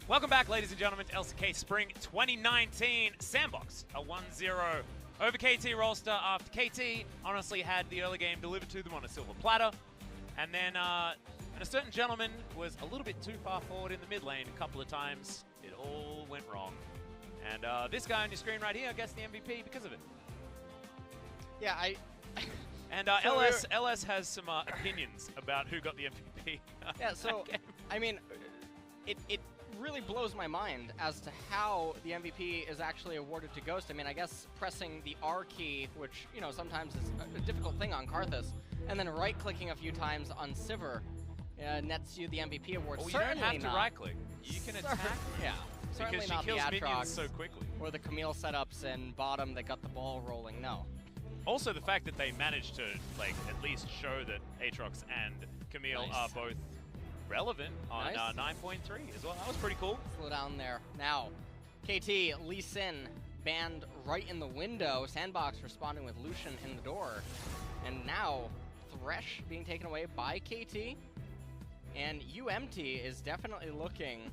Welcome back, ladies and gentlemen, to LCK Spring 2019 Sandbox. A 1-0 over KT Rolster after KT honestly had the early game delivered to them on a silver platter. And then a certain gentleman was a little bit too far forward in the mid lane a couple of times. It all went wrong. And this guy on your screen right here gets the MVP because of it. Yeah, And LS has some opinions about who got the MVP. Yeah, so, I mean, it really blows my mind as to how the MVP is actually awarded to Ghost. I mean, I guess pressing the R key, which, you know, sometimes is a difficult thing on Karthus, and then right-clicking a few times on Sivir nets you the MVP award. Well, you don't have to right-click. You can attack. Yeah. Certainly because she not kills the minions Aatrox so quickly. or the Camille setups in bottom that got the ball rolling, no. Also, the fact that they managed to, like, at least show that Aatrox and Camille are both relevant on 9.3 as well. That was pretty cool. Slow down there. Now, KT, Lee Sin banned right in the window. Sandbox responding with Lucian in the door. And now, Thresh being taken away by KT. And UmTi is definitely looking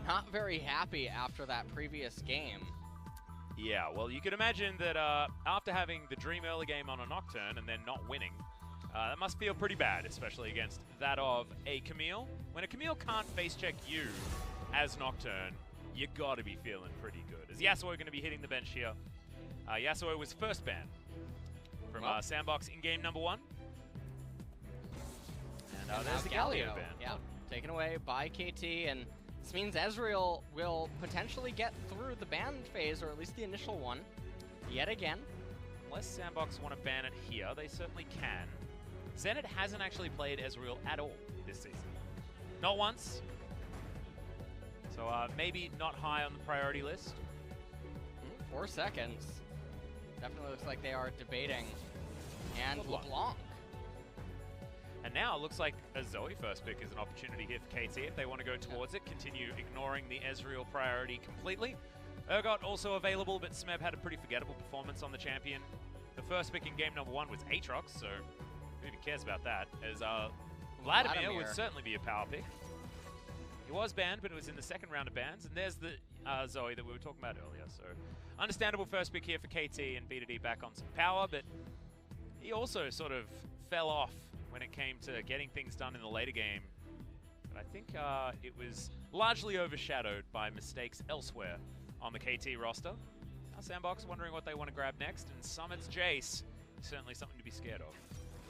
not very happy after that previous game. Yeah, well, you could imagine that after having the dream early game on a Nocturne and then not winning, that must feel pretty bad, especially against that of a Camille. When a Camille can't face check you as Nocturne, you gotta be feeling pretty good. As Yasuo going to be hitting the bench here. Yasuo was first banned from Sandbox in game number 1. And there's the Galio ban. Yeah, taken away by KT, and this means Ezreal will potentially get through the ban phase, or at least the initial one, yet again. Unless Sandbox want to ban it here, they certainly can. Zenit hasn't actually played Ezreal at all this season. Not once. So maybe not high on the priority list. 4 seconds. Definitely looks like they are debating. And LeBlanc. And now it looks like a Zoe first pick is an opportunity here for KT if they want to go towards it, continue ignoring the Ezreal priority completely. Urgot also available, but Smeb had a pretty forgettable performance on the champion. The first pick in game number 1 was Aatrox, so who even cares about that? As Vladimir would certainly be a power pick. He was banned, but it was in the second round of bans, and there's the Zoe that we were talking about earlier. So understandable first pick here for KT and B2D back on some power, but he also sort of fell off when it came to getting things done in the later game. But I think it was largely overshadowed by mistakes elsewhere on the KT roster. Now Sandbox wondering what they want to grab next, and Summit's Jayce, certainly something to be scared of.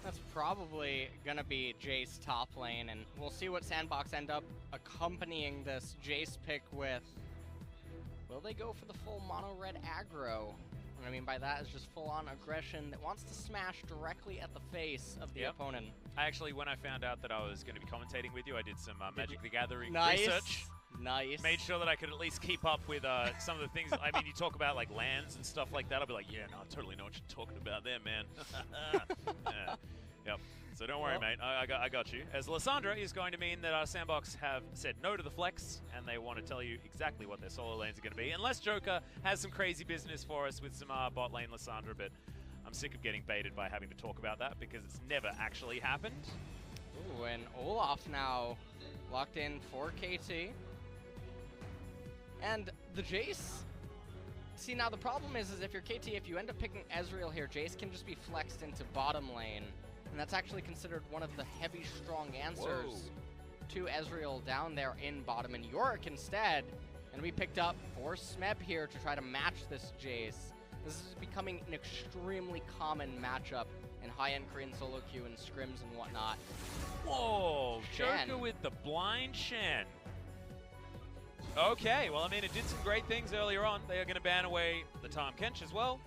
That's probably going to be Jayce top lane, and we'll see what Sandbox end up accompanying this Jayce pick with. Will they go for the full mono red aggro? What I mean by that is just full-on aggression that wants to smash directly at the face of the opponent. I actually, when I found out that I was going to be commentating with you, I did some Magic the Gathering research. Nice. Made sure that I could at least keep up with some of the things. I mean, you talk about like lands and stuff like that. I'll be like, yeah, no, I totally know what you're talking about there, man. Yeah. Yep. So don't worry, mate. I got you. As Lissandra is going to mean that our Sandbox have said no to the flex, and they want to tell you exactly what their solo lanes are going to be. Unless Joker has some crazy business for us with some bot lane Lissandra, but I'm sick of getting baited by having to talk about that because it's never actually happened. Ooh, and Olaf now locked in for KT. And the Jayce, see, now the problem is if you're KT, if you end up picking Ezreal here, Jayce can just be flexed into bottom lane. And that's actually considered one of the heavy, strong answers to Ezreal down there in bottom. And Yorick instead going to be picked up for Smeb here to try to match this Jayce. This is becoming an extremely common matchup in high-end Korean solo queue and scrims and whatnot. Whoa, Shen. Joker with the blind Shen. Okay, well, I mean, it did some great things earlier on. They are going to ban away the Tahm Kench as well.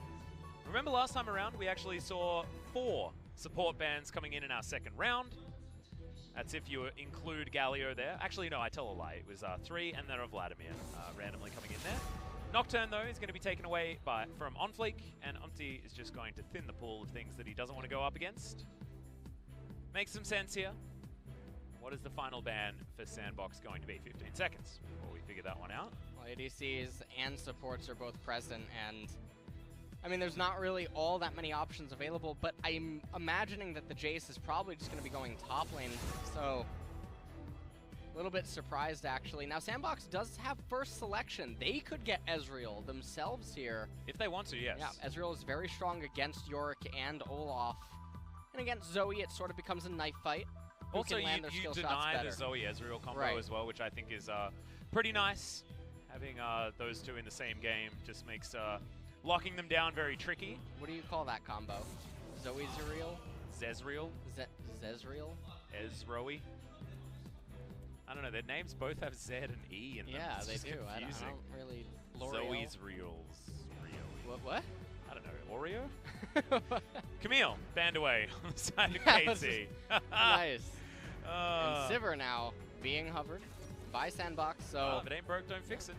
Remember last time around, we actually saw 4 support bans coming in our second round. That's if you include Galio there. Actually, no, I tell a lie. It was 3 and then a Vladimir randomly coming in there. Nocturne, though, is going to be taken away from OnFleek, and UmTi is just going to thin the pool of things that he doesn't want to go up against. Makes some sense here. What is the final ban for Sandbox going to be? 15 seconds before we figure that one out. Well, ADCs and supports are both present, and I mean, there's not really all that many options available, but I'm imagining that the Jayce is probably just going to be going top lane, so A little bit surprised, actually. Now, Sandbox does have first selection. They could get Ezreal themselves here. If they want to, yes. Yeah, Ezreal is very strong against Yorick and Olaf. And against Zoe, it sort of becomes a knife fight. Also, you deny the Zoe-Ezreal combo as well, which I think is pretty nice. Having those two in the same game just makes locking them down very tricky. What do you call that combo? Zoe-Zerial? Zezreal? Zezreal? Ezroe? I don't know, their names both have Z and E in them. Yeah, it's they do. I don't really... Zoe's Reals. What? I don't know, Oreo? Camille, banned away on the side of KT. Nice. And Sivir now being hovered by Sandbox, so... if it ain't broke, don't fix it.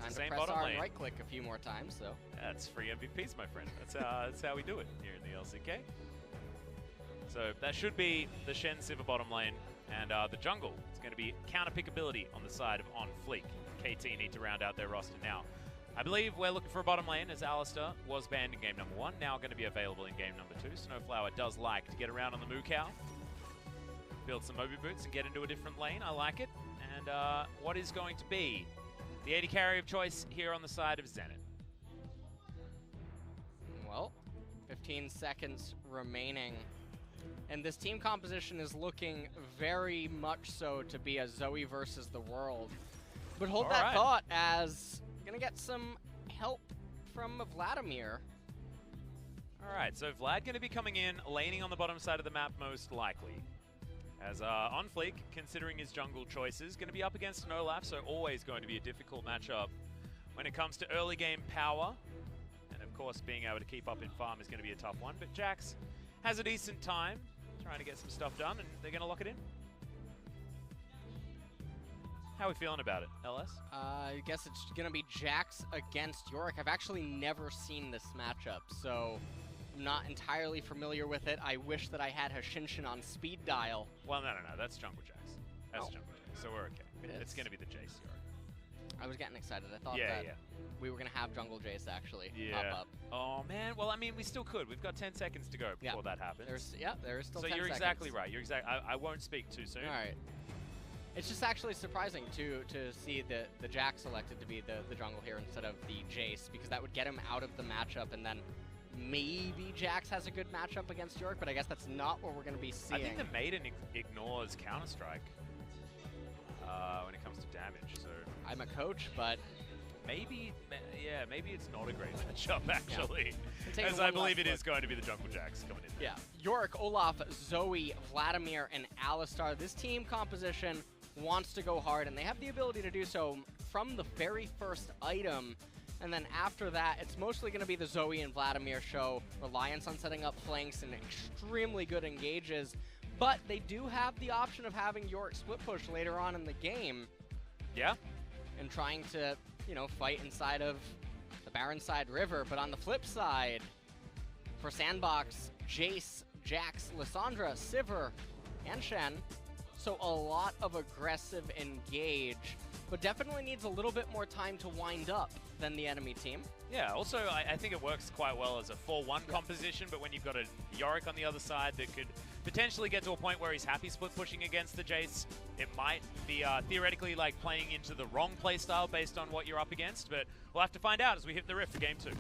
Time to press R and right-click a few more times, so... That's free MVPs, my friend. That's how we do it here in the LCK. So that should be the Shen Sivir bottom lane, and the jungle is going to be counter-pickability on the side of OnFleek. KT need to round out their roster now. I believe we're looking for a bottom lane, as Alistar was banned in game number 1, now going to be available in game number 2. SnowFlower does like to get around on the Moo Cow, build some Moby Boots and get into a different lane. I like it. And what is going to be the AD carry of choice here on the side of Zenit? Well, 15 seconds remaining. And this team composition is looking very much so to be a Zoe versus the world. But hold that thought, as gonna get some help from Vladimir. All right, so Vlad gonna be coming in, laning on the bottom side of the map most likely. As OnFleek, considering his jungle choices, going to be up against an Olaf, so always going to be a difficult matchup when it comes to early game power. And of course, being able to keep up in farm is going to be a tough one. But Jax has a decent time trying to get some stuff done, and they're going to lock it in. How are we feeling about it, LS? I guess it's going to be Jax against Yorick. I've actually never seen this matchup, so... I'm not entirely familiar with it. I wish that I had Hashinshin on speed dial. Well, no, that's Jungle Jax. That's Jungle Jax, so we're okay. It's going to be the Jayce Yorick. I was getting excited. I thought that we were going to have Jungle Jayce actually pop up. Oh, man. Well, I mean, we still could. We've got 10 seconds to go before that happens. There is still 10 seconds. So you're exactly right. You're I won't speak too soon. All right. It's just actually surprising to see the Jax selected to be the jungle here instead of the Jayce, because that would get him out of the matchup, and then maybe Jax has a good matchup against Yorick, but I guess that's not what we're going to be seeing. I think the Maiden ignores Counter-Strike when it comes to damage, so... I'm a coach, but... Maybe it's not a great matchup, actually. Yeah. As I believe it is going to be the Jungle Jax coming in there. Yeah. Yorick, Olaf, Zoe, Vladimir, and Alistar. This team composition wants to go hard, and they have the ability to do so from the very first item. And then after that, it's mostly going to be the Zoe and Vladimir show. Reliance on setting up flanks and extremely good engages. But they do have the option of having Yorick split push later on in the game. Yeah. And trying to, you know, fight inside of the Barrenside River. But on the flip side, for Sandbox, Jayce, Jax, Lissandra, Sivir, and Shen. So a lot of aggressive engage. But definitely needs a little bit more time to wind up than the enemy team. Yeah, also I think it works quite well as a 4-1 composition, but when you've got a Yorick on the other side that could potentially get to a point where he's happy split pushing against the Jayce, it might be theoretically like playing into the wrong playstyle based on what you're up against, but we'll have to find out as we hit the rift for game 2.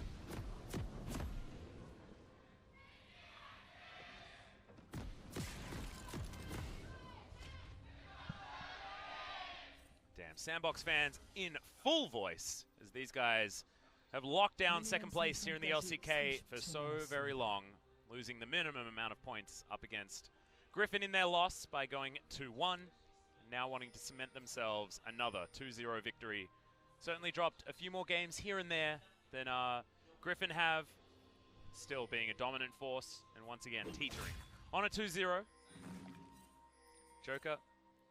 Sandbox fans in full voice as these guys have locked down second place here in the LCK for so very long, losing the minimum amount of points up against Griffin in their loss by going 2-1, and now wanting to cement themselves another 2-0 victory. Certainly dropped a few more games here and there than Griffin have, still being a dominant force, and once again teetering on a 2-0. Joker,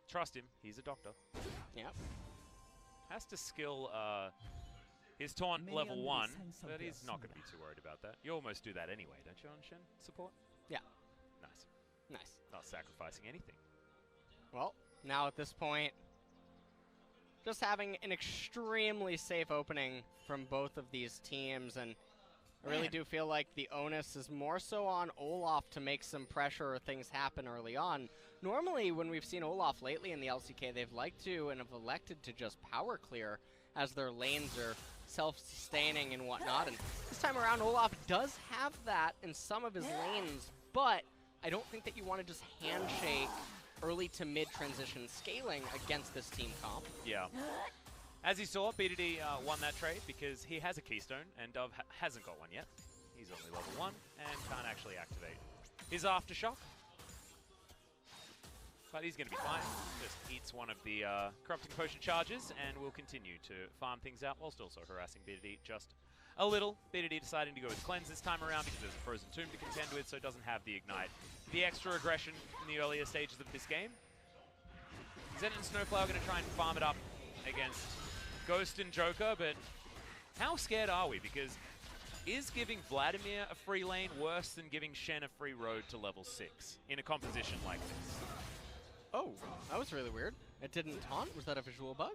trust him, he's a doctor. Yep. Has to skill his taunt level 1, but he's not going to be too worried about that. You almost do that anyway, don't you, on Shen support? Yeah. Nice. Nice. Not sacrificing anything. Well, now at this point, just having an extremely safe opening from both of these teams, and I really do feel like the onus is more so on Olaf to make some pressure or things happen early on. Normally, when we've seen Olaf lately in the LCK, they've liked to and have elected to just power clear as their lanes are self-sustaining and whatnot. And this time around, Olaf does have that in some of his lanes, but I don't think that you want to just handshake early to mid transition scaling against this team comp. Yeah. As you saw, BDD won that trade because he has a Keystone and Dove hasn't got one yet. He's only level 1 and can't actually activate his Aftershock. But he's going to be fine. Just eats one of the Corrupting Potion charges and will continue to farm things out whilst also harassing BDD just a little. BDD deciding to go with Cleanse this time around because there's a Frozen Tomb to contend with, so it doesn't have the Ignite. The extra aggression in the earlier stages of this game. Zenit and SnowFlower are going to try and farm it up against Ghost and Joker, but how scared are we? Because is giving Vladimir a free lane worse than giving Shen a free road to level 6 in a composition like this? Oh, that was really weird. It didn't taunt? Was that a visual bug?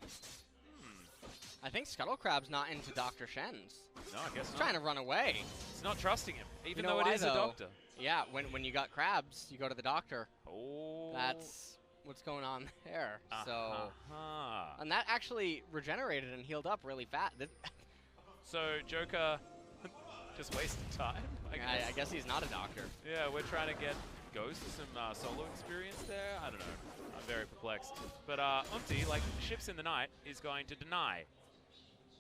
I think Scuttlecrab's not into Dr. Shen's. No, I guess He's not. trying to run away. He's not trusting him, even You know though it why, is though? a doctor. Yeah, when you got crabs, you go to the doctor. Oh. That's what's going on there. So, Uh-huh. and that actually regenerated and healed up really fast. So Joker just wasted time, I guess he's not a doctor. Yeah, we're trying to get Ghost some solo experience there. I don't know. I'm very perplexed. But UmTi, like ships in the night, is going to deny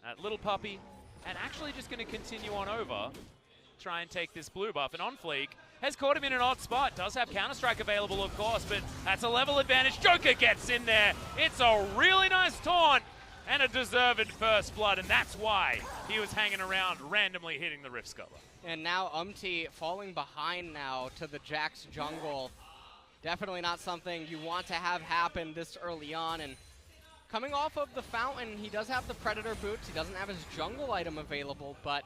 that little puppy and actually just going to continue on over, try and take this blue buff. And OnFleek has caught him in an odd spot. Does have Counter-Strike available, of course, but that's a level advantage. Joker gets in there. It's a really nice taunt and a deserved first blood, and that's why he was hanging around, randomly hitting the Rift Scuttler. And now UmTi falling behind now to the Jax jungle. Definitely not something you want to have happen this early on. And coming off of the fountain, he does have the Predator boots. He doesn't have his jungle item available, but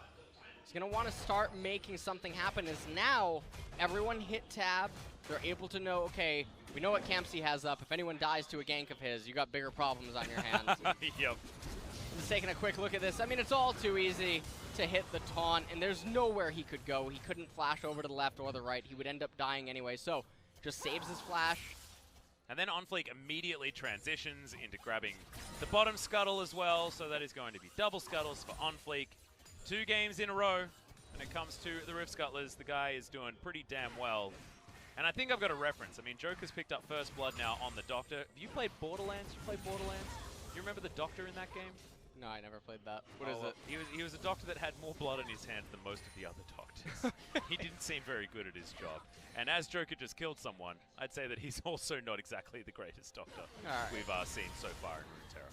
he's going to want to start making something happen. As now, everyone hit tab. They're able to know, okay, we know what Campsy has up. If anyone dies to a gank of his, you got bigger problems on your hands. Yep. Just taking a quick look at this. I mean, it's all too easy to hit the taunt, and there's nowhere he could go. He couldn't flash over to the left or the right. He would end up dying anyway, so just saves his flash. And then OnFleek immediately transitions into grabbing the bottom scuttle as well, so that is going to be double scuttles for OnFleek. 2 games in a row when it comes to the Rift Scuttlers. The guy is doing pretty damn well. And I think I've got a reference. I mean, Joker's picked up first blood now on the Doctor. Have you played Borderlands? You played Borderlands? You remember the Doctor in that game? No, I never played that. What is it? He was a doctor that had more blood in his hands than most of the other doctors. He didn't seem very good at his job. And as Joker just killed someone, I'd say that he's also not exactly the greatest doctor we've seen so far in Runeterra.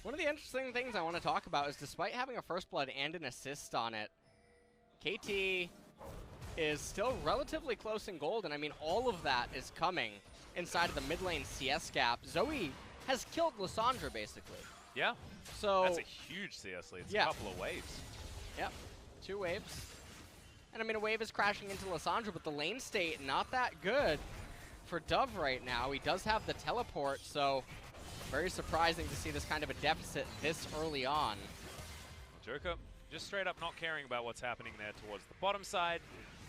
One of the interesting things I want to talk about is despite having a first blood and an assist on it, KT is still relatively close in gold, and I mean all of that is coming inside of the mid lane CS gap. Zoe has killed Lissandra basically. Yeah. So that's a huge CS lead. It's a couple of waves. Yep. 2 waves. And I mean, a wave is crashing into Lissandra, but the lane state not that good for Dove right now. He does have the teleport, so very surprising to see this kind of a deficit this early on. Joker just straight up not caring about what's happening there towards the bottom side.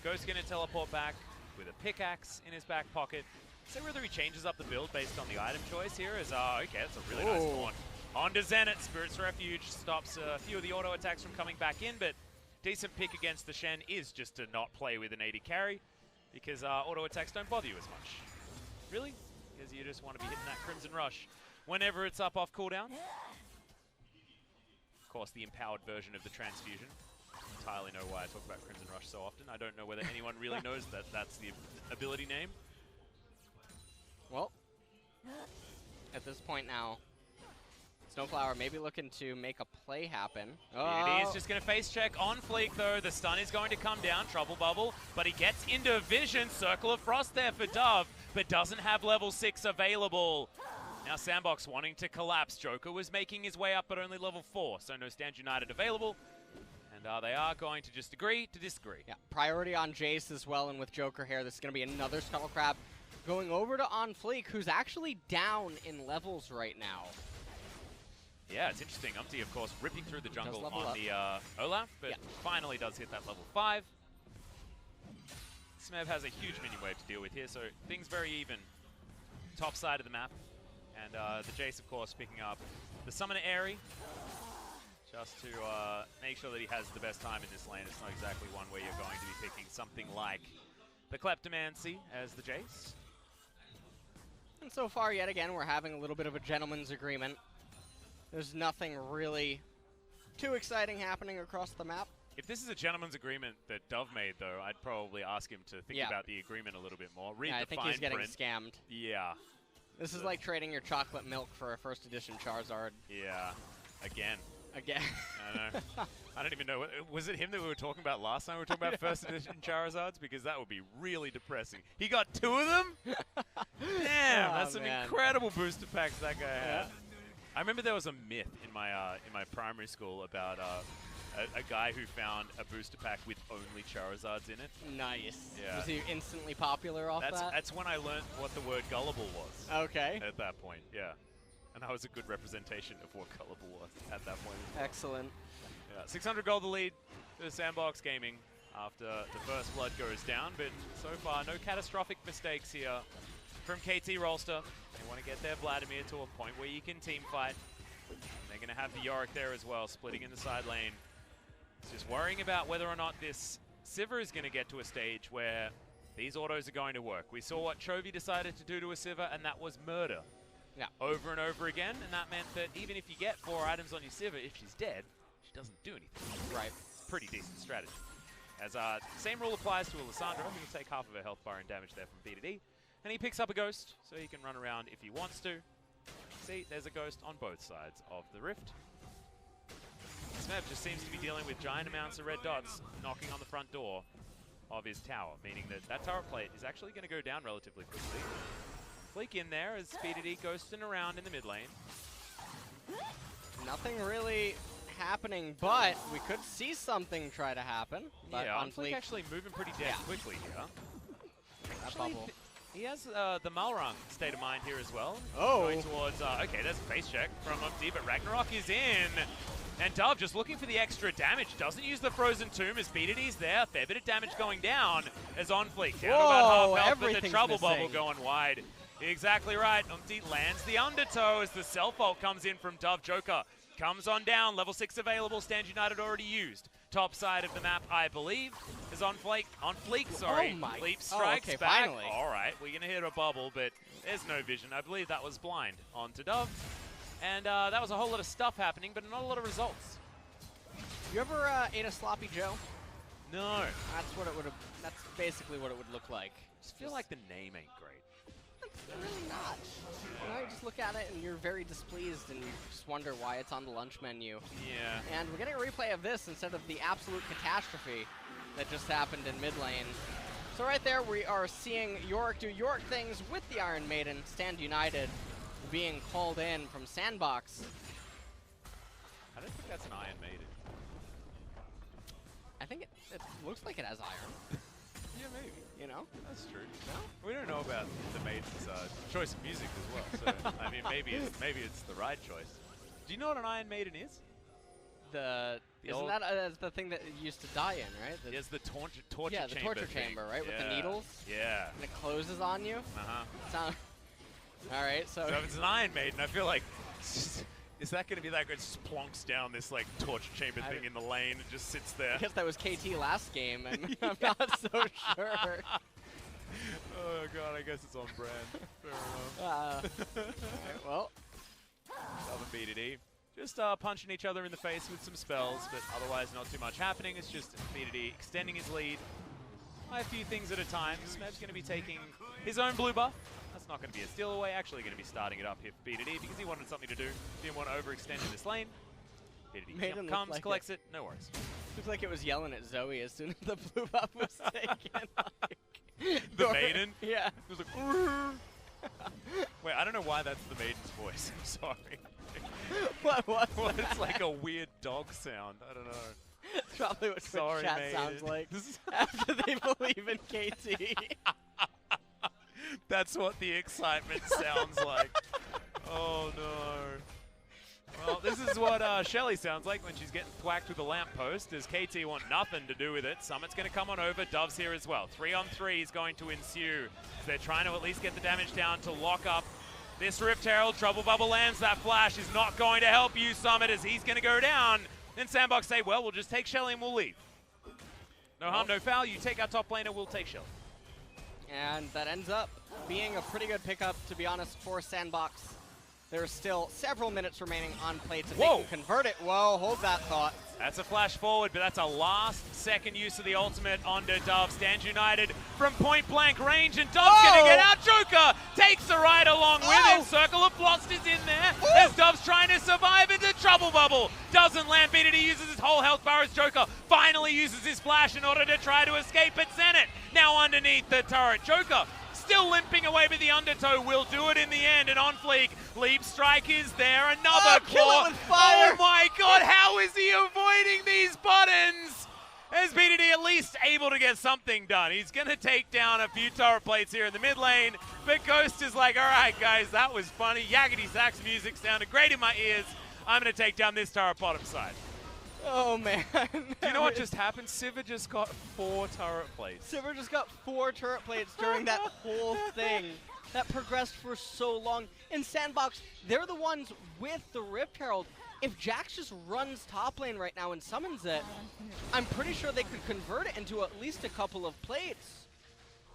Ghost going to teleport back with a pickaxe in his back pocket. So whether he changes up the build based on the item choice here is, okay, that's a really nice taunt. On to Zenit, Spirit's Refuge stops a few of the auto attacks from coming back in, but decent pick against the Shen is just to not play with an 80 carry, because auto attacks don't bother you as much. Really? Because you just want to be hitting that Crimson Rush whenever it's up off cooldown. Of course, the empowered version of the transfusion. Entirely know why I talk about Crimson Rush so often. I don't know whether anyone really knows that that's the ability name. Well, at this point now, SnowFlower may be looking to make a play happen. He is just going to face check OnFleek though. The stun is going to come down, Trouble Bubble, but he gets into vision. Circle of Frost there for Dove, but doesn't have level 6 available. Now Sandbox wanting to collapse. Joker was making his way up, but only level 4, so no Stand United available. And they are going to just agree to disagree. Yeah, priority on Jayce as well, and with Joker here, this is going to be another Scuttlecrab going over to OnFleek, who's actually down in levels right now. Yeah, it's interesting. UmTi, of course, ripping through the jungle on up. the Olaf, but finally does hit that level 5. Smeb has a huge minion wave to deal with here, so things very even. Top side of the map. And the Jayce, of course, picking up the Summoner Airy, just to make sure that he has the best time in this lane. It's not exactly one where you're going to be picking something like the Kleptomancy as the Jayce. And so far, yet again, we're having a little bit of a gentleman's agreement. There's nothing really too exciting happening across the map. If this is a gentleman's agreement that Dove made, though, I'd probably ask him to think about the agreement a little bit more. Read the I think fine he's getting print. scammed. Yeah. This is like trading your chocolate milk for a first edition Charizard. Yeah. Again. Again. I know. I don't even know. Was it him that we were talking about last time? We were talking about first edition Charizards? Because that would be really depressing. He got 2 of them? Damn, that's some incredible booster packs that guy had. I remember there was a myth in my primary school about a guy who found a booster pack with only Charizards in it. Nice. Yeah. Was he instantly popular off that? That's when I learned what the word gullible was. Okay. At that point, yeah. And that was a good representation of what gullible was at that point. Excellent. Yeah, 600 gold the lead to Sandbox Gaming after the first blood goes down, but so far no catastrophic mistakes here from KT Rolster. They want to get their Vladimir to a point where you can team fight. They're going to have the Yorick there as well, splitting in the side lane. It's just worrying about whether or not this Sivir is going to get to a stage where these autos are going to work. We saw what Chovy decided to do to a Sivir, and that was murder. Yeah. Over and over again, and that meant that even if you get 4 items on your Sivir, if she's dead, she doesn't do anything. Right. Pretty decent strategy. As same rule applies to a Lissandra, who will take half of her health bar and damage there from B to D. And he picks up a Ghost, so he can run around if he wants to. See, there's a Ghost on both sides of the Rift. Smeb just seems to be dealing with giant amounts of red dots knocking on the front door of his tower, meaning that that turret plate is actually going to go down relatively quickly. FLICKR in there as B to D ghosting around in the mid lane. Nothing really happening, but we could see something try to happen. But yeah, OnFleek actually moving pretty damn quickly here. that bubble. He has the Malrung state of mind here as well. Oh. Going towards, okay, there's a face check from UmTi, but Ragnarok is in. And Dove just looking for the extra damage. Doesn't use the Frozen Tomb as BDD's there. Fair bit of damage going down as OnFleek. Down to about half health, but the Trouble Bubble going wide. Exactly right. UmTi lands the Undertow as the self-ult comes in from Dove. Joker comes on down. Level 6 available. Stand United already used. Top side of the map, I believe, is OnFleek, sorry. Oh my. Leap strikes okay, back. finally. All right, we're going to hit a bubble, but there's no vision. I believe that was blind onto Dove. And that was a whole lot of stuff happening, but not a lot of results. You ever ate a sloppy Joe? No. That's what it would have. That's basically what it would look like. I just feel like the name ain't great. It's really not. You know, you just look at it and you're very displeased and you just wonder why it's on the lunch menu. Yeah. And we're getting a replay of this instead of the absolute catastrophe that just happened in mid lane. So right there we are seeing Yorick do Yorick things with the Iron Maiden, Stand United being called in from Sandbox. I don't think that's an Iron Maiden. I think it looks like it has iron. Yeah, maybe. You know? That's true. No? We don't know about the Maiden's choice of music as well, so I mean, maybe it's the right choice. Do you know what an Iron Maiden is? Isn't that the thing that you used to die in, right? Yes, the torture chamber. Yeah, the torture chamber, right? With the needles? Yeah. And it closes on you? Uh-huh. Alright, so if it's an Iron Maiden, I feel like, is that going to be that good? It just plonks down this like torture chamber thing in the lane and just sits there. I guess that was KT last game, and I'm not so sure. Oh god, I guess it's on brand. Fair enough. Right, well. Dove and BDD. Just punching each other in the face with some spells, but otherwise not too much happening. It's just BDD extending his lead by a few things at a time. Smeb's going to be taking his own blue buff. That's not going to be a steal away. Actually going to be starting it up here for BDD because he wanted something to do. Didn't want to overextend in this lane. BDD comes, like collects it. No worries. Looks like it was yelling at Zoe as soon as the blue buff was taken. The maiden? Yeah. It was like, wait, I don't know why that's the maiden's voice. I'm sorry. What was well, that? It's like a weird dog sound. I don't know. It's probably what Twitch chat maiden. sounds like after they believe in KT. That's what the excitement sounds like. Oh no. Well, this is what Shelly sounds like when she's getting thwacked with a lamppost, as KT want nothing to do with it. Summit's going to come on over. Dove's here as well. 3-on-3 is going to ensue. So they're trying to at least get the damage down to lock up this Rift Herald. Trouble Bubble lands. That flash is not going to help you, Summit, as he's going to go down. Then Sandbox say, well, we'll just take Shelly and we'll leave. No harm, no foul. You take our top laner, we'll take Shelly. And that ends up being a pretty good pickup, to be honest, for Sandbox. There's still several minutes remaining on play to they can convert it. Whoa, hold that thought. That's a flash forward, but that's a last-second use of the ultimate onto Dove. Stands United from point-blank range, and Dove's going to get out. Joker takes the ride along with him. Circle of Frost is in there as Dove's trying to survive into Trouble Bubble. Doesn't land beat it. He uses his whole health bar as Joker finally uses his flash in order to try to escape at Zenit. Now underneath the turret. Joker still limping away, but the undertow will do it in the end. And OnFleek, Leap Strike is there. Another claw. Kill it with fire. Oh my god, how is he avoiding these buttons? Is BDD at least able to get something done? He's going to take down a few turret plates here in the mid lane, but Ghost is like, all right, guys, that was funny. Yakety Sax music sounded great in my ears. I'm going to take down this turret bottom side. Oh, man. Do you know what just happened? Sivir just got 4 turret plates. Sivir just got 4 turret plates during that whole thing. That progressed for so long. In Sandbox, they're the ones with the Rift Herald. If Jax just runs top lane right now and summons it, I'm pretty sure they could convert it into at least a couple of plates.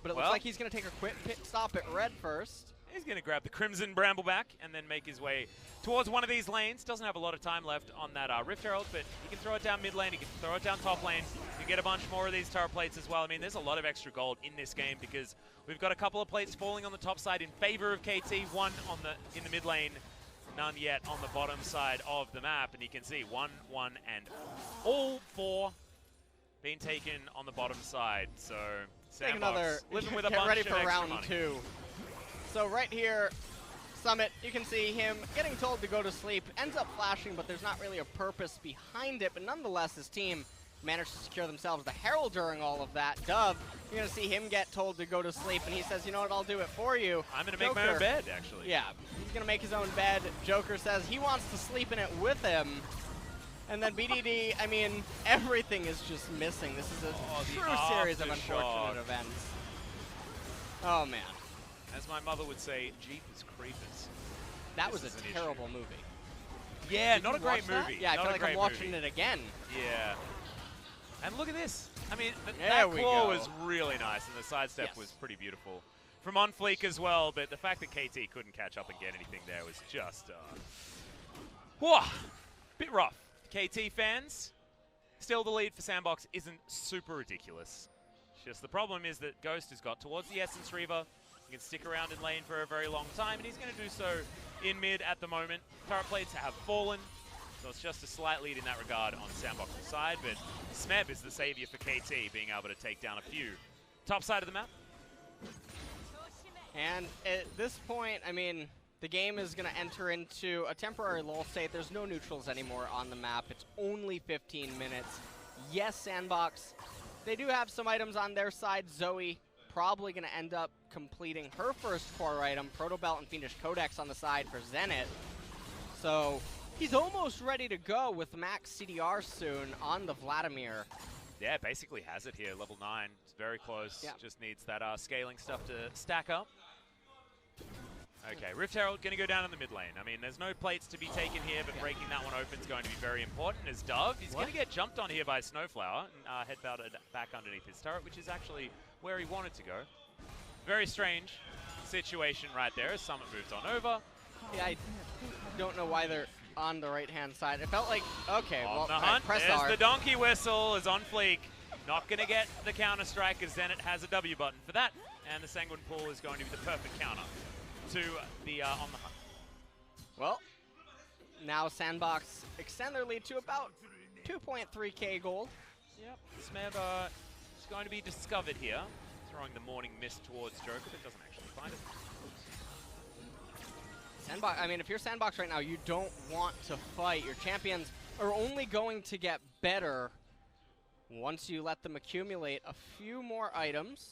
But it looks like he's going to take a quick pit stop at red first. He's going to grab the Crimson Brambleback and then make his way towards one of these lanes. Doesn't have a lot of time left on that Rift Herald, but he can throw it down mid lane, he can throw it down top lane. You can get a bunch more of these turret plates as well. I mean, there's a lot of extra gold in this game because we've got a couple of plates falling on the top side in favor of KT, one on in the mid lane, none yet on the bottom side of the map. And you can see 1, 1, and all 4 being taken on the bottom side. So Sandbox living with a bunch ready of for extra round money. 2. So right here, Summit, you can see him getting told to go to sleep, ends up flashing, but there's not really a purpose behind it. But nonetheless, his team managed to secure themselves the Herald during all of that. Dove, you're going to see him get told to go to sleep, and he says, you know what, I'll do it for you. I'm going to make my own bed, actually. Yeah, he's going to make his own bed. Joker says he wants to sleep in it with him. And then BDD, I mean, everything is just missing. This is a true series of unfortunate events. Oh, man. As my mother would say, Jeepers Creepers. That was a terrible movie. Yeah, not a great movie. Yeah, I feel like I'm watching it again. Yeah. And look at this. I mean, that claw was really nice, and the sidestep was pretty beautiful. From OnFleek as well, but the fact that KT couldn't catch up and get anything there was just bit rough. KT fans, still the lead for Sandbox isn't super ridiculous. Just the problem is that Ghost has got towards the Essence Reaver. He can stick around in lane for a very long time, and he's going to do so in mid at the moment. Turret plates have fallen, so it's just a slight lead in that regard on Sandbox's side, but Smeb is the savior for KT, being able to take down a few. Top side of the map. And at this point, I mean, the game is going to enter into a temporary lull state. There's no neutrals anymore on the map. It's only 15 minutes. Yes, Sandbox, they do have some items on their side. Zoe probably going to end up completing her first core item, Proto Belt and Fiendish Codex on the side for Zenit. So he's almost ready to go with max CDR soon on the Vladimir. Yeah, basically has it here, level 9. It's very close. Yeah. Just needs that scaling stuff to stack up. Okay, Rift Herald going to go down in the mid lane. I mean, there's no plates to be taken here, but breaking that one open is going to be very important. As Dove, he's going to get jumped on here by SnowFlower and headbutted back underneath his turret, which is actually where he wanted to go. Very strange situation right there as Summit moves on over. Yeah, I don't know why they're on the right-hand side. It felt like, okay, on the hunt, press there's R. the donkey whistle is OnFleek. Not going to get the counter-strike as Zenit has a W button for that. And the Sanguine Pool is going to be the perfect counter to the on the hunt. Well, now Sandbox extend their lead to about 2.3k gold. Yep, Smeb is going to be discovered here. Throwing the Morning Mist towards Joker, but doesn't actually find it. Sandbox, I mean, if you're Sandbox right now, you don't want to fight. Your champions are only going to get better once you let them accumulate a few more items.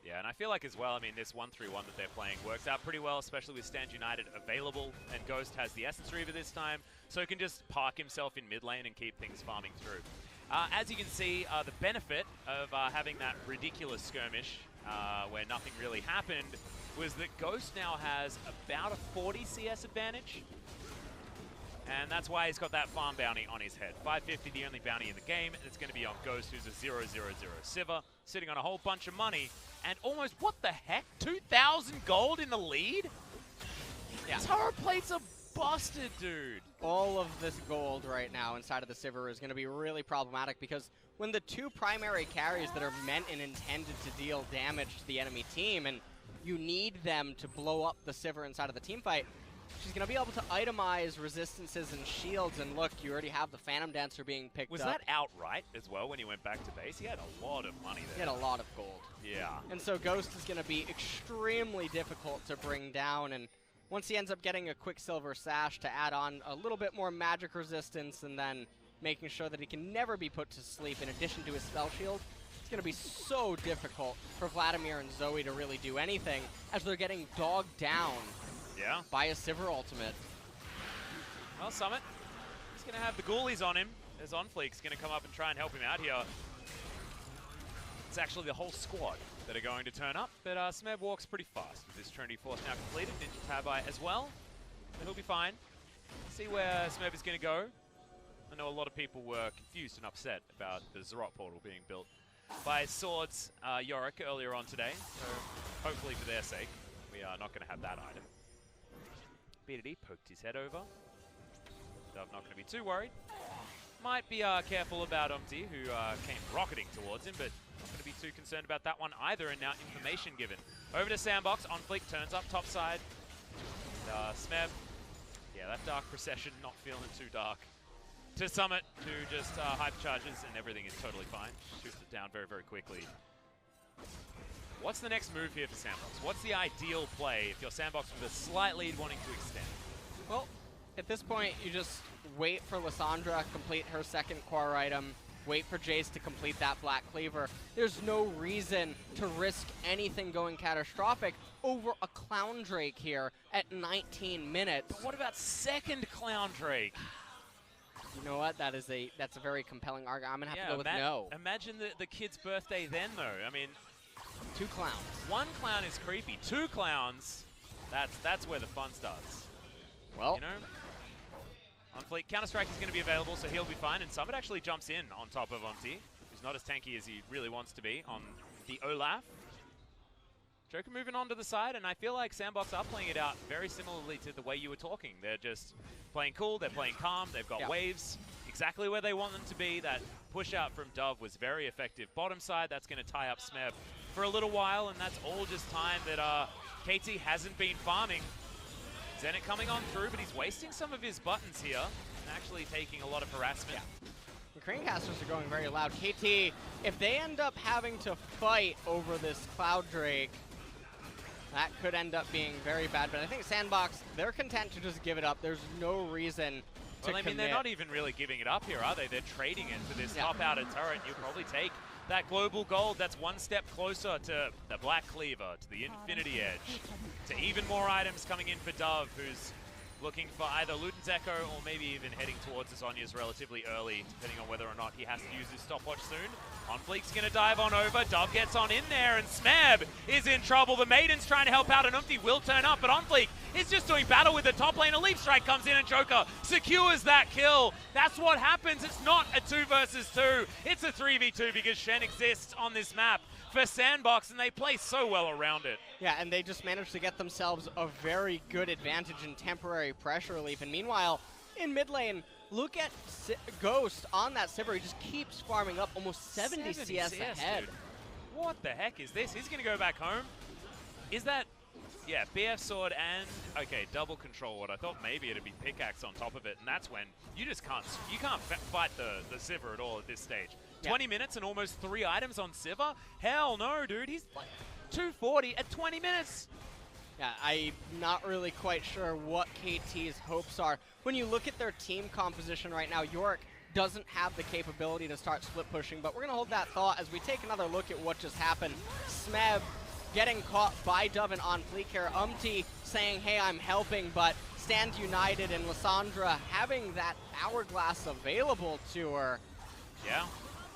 Yeah, and I feel like as well, I mean, this 1-3-1 that they're playing works out pretty well, especially with Stand United available, and Ghost has the Essence Reaver this time, so he can just park himself in mid lane and keep things farming through. As you can see, the benefit of having that ridiculous skirmish where nothing really happened was that Ghost now has about a 40 CS advantage. And that's why he's got that farm bounty on his head. 550, the only bounty in the game, and it's going to be on Ghost, who's a 0-0-0 Sivir, sitting on a whole bunch of money, and almost, what the heck, 2,000 gold in the lead? Yeah. Turret plates are busted, dude. All of this gold right now inside of the Sivir is going to be really problematic, because when the two primary carries that are meant and intended to deal damage to the enemy team, and you need them to blow up the Sivir inside of the team fight, she's going to be able to itemize resistances and shields, and look, you already have the Phantom Dancer being picked up. Was that outright as well when he went back to base? He had a lot of money there. He had a lot of gold. Yeah. And so Ghost is going to be extremely difficult to bring down, and once he ends up getting a Quicksilver Sash to add on a little bit more magic resistance, and then making sure that he can never be put to sleep in addition to his spell shield, it's going to be so difficult for Vladimir and Zoe to really do anything as they're getting dogged down by a Sivir ultimate. Well, Summit, he's going to have the ghoulies on him, as OnFleek's going to come up and try and help him out here. It's actually the whole squad that are going to turn up, but Smeb walks pretty fast with this Trinity Force now completed. Ninja Tabai as well, and he'll be fine. See where Smeb is going to go. I know a lot of people were confused and upset about the Zerot portal being built by Swords Yorick earlier on today, so hopefully for their sake, we are not going to have that item. BDD poked his head over. Dove not going to be too worried. Might be careful about UmTi, who came rocketing towards him, but not going to be too concerned about that one either, and now information given. Over to Sandbox, OnFleek turns up top side. Smeb, yeah, that Dark Procession not feeling too dark. To Summit, who just hyper charges, and everything is totally fine. Shoots it down very, very quickly. What's the next move here for Sandbox? What's the ideal play if you're Sandbox with a slight lead wanting to extend? Well, at this point, you just wait for Lissandra, complete her second core item, wait for Jayce to complete that Black Cleaver. There's no reason to risk anything going catastrophic over a Clown Drake here at 19 minutes. But what about second Clown Drake? You know what? That's a very compelling argument. I'm going to have to go with no. Imagine the kid's birthday then, though. I mean, 2 clowns. 1 clown is creepy. 2 clowns, that's where the fun starts. Well, you know, OnFleek Counter-Strike is going to be available, so he'll be fine. And Summit actually jumps in on top of UmTi, who's not as tanky as he really wants to be on the Olaf. Joker moving on to the side, and I feel like Sandbox are playing it out very similarly to the way you were talking. They're just playing cool, they're playing calm, they've got waves exactly where they want them to be. That push out from Dove was very effective. Bottom side, that's going to tie up Smeb for a little while, and that's all just time that KT hasn't been farming. Zenit coming on through, but he's wasting some of his buttons here and actually taking a lot of harassment. The Cranecasters are going very loud. KT, if they end up having to fight over this Cloud Drake, that could end up being very bad. But I think Sandbox, they're content to just give it up. There's no reason to Well, I mean, they're not even really giving it up here, are they? They're trading it for this top-outer turret. You'll probably take that global gold. That's one step closer to the Black Cleaver, to the Infinity Edge, to even more items coming in for Dove, who's looking for either Luden's Echo or maybe even heading towards his Zonya's relatively early, depending on whether or not he has to use his stopwatch soon. OnFleek's going to dive on over. Dove gets on in there, and Smeb is in trouble. The Maiden's trying to help out, and UmTi will turn up, but OnFleek is just doing battle with the top lane. A Leap Strike comes in, and Joker secures that kill. That's what happens. It's not a 2 versus 2. It's a 3v2 because Shen exists on this map for Sandbox, and they play so well around it. Yeah, and they just managed to get themselves a very good advantage in temporary pressure relief. And meanwhile, in mid lane, look at Ghost on that Sivir. He just keeps farming up, almost 70 CS ahead. Dude. What the heck is this? He's going to go back home. Is that... Yeah, BF Sword and, okay, double control what I thought maybe it'd be pickaxe on top of it, and that's when you just can't, fight the Sivir at all at this stage. 20 minutes and almost 3 items on Sivir? Hell no, dude. He's like 240 at 20 minutes. Yeah, I'm not really quite sure what KT's hopes are. When you look at their team composition right now, Yorick doesn't have the capability to start split pushing, but we're going to hold that thought as we take another look at what just happened. Smeb getting caught by Dove and OnFleek here. UmTi saying, hey, I'm helping, but stand united, and Lissandra having that hourglass available to her. Yeah.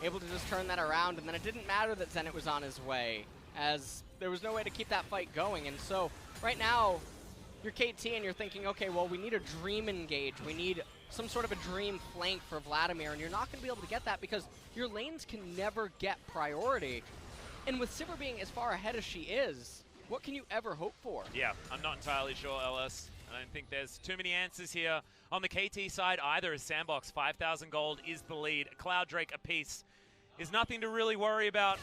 Able to just turn that around, and then it didn't matter that Zenit was on his way, as there was no way to keep that fight going. And so right now, you're KT and you're thinking, okay, well, we need a dream engage. We need some sort of a dream flank for Vladimir, and you're not going to be able to get that because your lanes can never get priority. And with Sivir being as far ahead as she is, what can you ever hope for? Yeah, I'm not entirely sure, LS. I don't think there's too many answers here. On the KT side, either is Sandbox. 5,000 gold is the lead. Cloud Drake apiece is nothing to really worry about.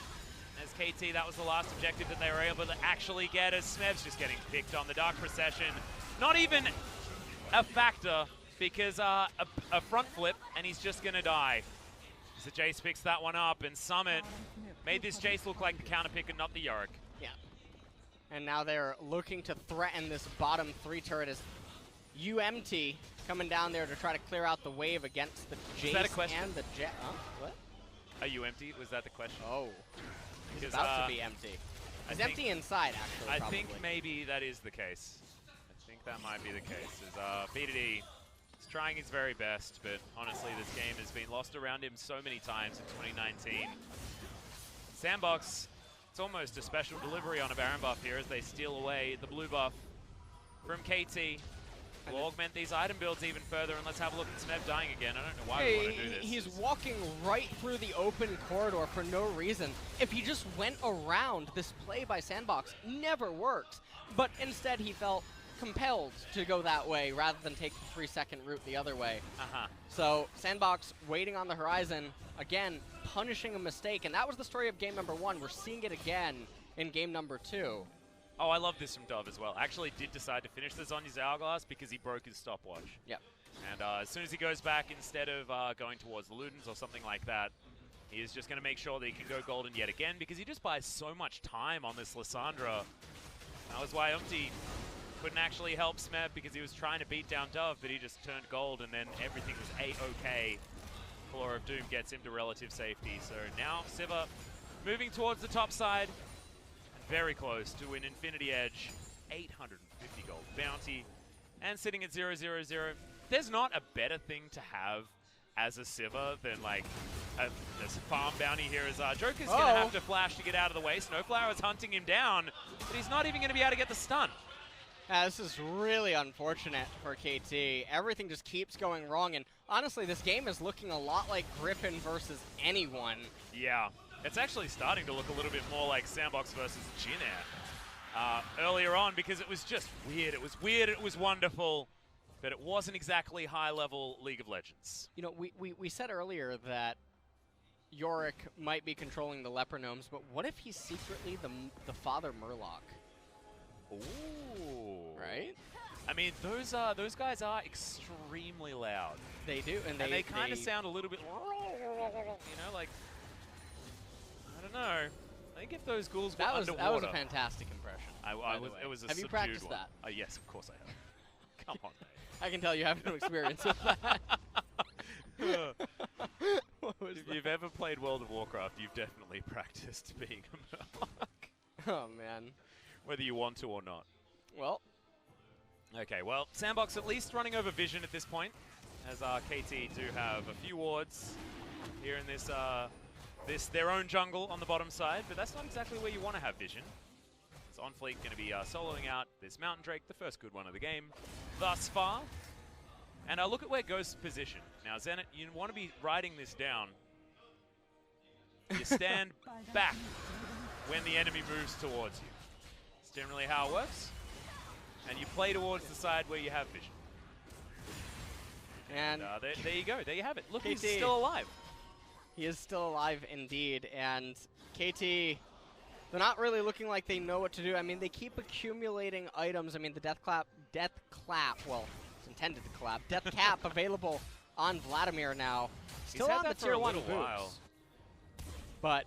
As KT, that was the last objective that they were able to actually get, as Smeb's just getting picked on the Dark Procession. Not even a factor, because a front flip, and he's just going to die. So Jayce picks that one up, and Summit made this Jayce look like the counter pick and not the Yorick. Yeah. And now they're looking to threaten this bottom 3 turret as UmTi coming down there to try to clear out the wave against the Jayce and the Jet. Huh? What? Are you empty? Was that the question? Oh. He's about to be empty. He's empty inside, actually, I probably. think maybe that is the case. I think that might be the case. As B2D is trying his very best, but honestly, this game has been lost around him so many times in 2019. Sandbox, it's almost a special delivery on a Baron buff here as they steal away the blue buff from KT. We'll augment these item builds even further, and let's have a look at Smeb dying again. I don't know why we want to do this. He's walking right through the open corridor for no reason. If he just went around, this play by Sandbox never works. But instead, he felt compelled to go that way rather than take the 3-second route the other way. So Sandbox waiting on the horizon, again, punishing a mistake. And that was the story of game number 1. We're seeing it again in game number 2. Oh, I love this from Dove as well. Actually did decide to finish this on his hourglass because he broke his stopwatch. Yep. And as soon as he goes back, instead of going towards the Ludens or something like that, he is just going to make sure that he can go golden yet again because he just buys so much time on this Lissandra. That was why UmTi couldn't actually help Smeb because he was trying to beat down Dove, but he just turned gold and then everything was A-OK. Floor of Doom gets him to relative safety. So now Sivir moving towards the top side. Very close to an Infinity Edge, 850 gold bounty, and sitting at 0-0-0. There's not a better thing to have as a Sivir than like this farm bounty here. As Joker's going to have to flash to get out of the way. SnowFlower is hunting him down, but he's not even going to be able to get the stun. This is really unfortunate for KT. Everything just keeps going wrong, and honestly, this game is looking a lot like Griffin versus anyone. Yeah. It's actually starting to look a little bit more like Sandbox versus Jin earlier on because it was just weird. It was weird, it was wonderful, but it wasn't exactly high-level League of Legends. You know, we said earlier that Yorick might be controlling the leper gnomes, but what if he's secretly the father Murloc? Ooh. Right? I mean, those guys are extremely loud. They do, and they kind of sound a little bit, you know, like, I don't know. I think if those ghouls were underwater... That was a fantastic impression. It was a Have you practiced one. that? Yes, of course I have. Come on, mate. I can tell you have no experience with that. If you've ever played World of Warcraft, you've definitely practiced being a Murloc. Oh, man. Whether you want to or not. Well. Okay, well, Sandbox at least running over Vision at this point, as KT do have a few wards here in this their own jungle on the bottom side, but that's not exactly where you want to have Vision. So OnFleek going to be soloing out this Mountain Drake, the first good one of the game thus far. And look at where Ghost's positioned. Now, Zenit, you want to be riding this down. You stand back when the enemy moves towards you. It's generally how it works. And you play towards the side where you have Vision. And there you go. There you have it. Look, KT. He's still alive. He is still alive indeed, and KT, they're not really looking like they know what to do. I mean, they keep accumulating items. I mean, the death clap, well, it's intended to clap. Death cap available on Vladimir now. Still on the tier 1 boots. But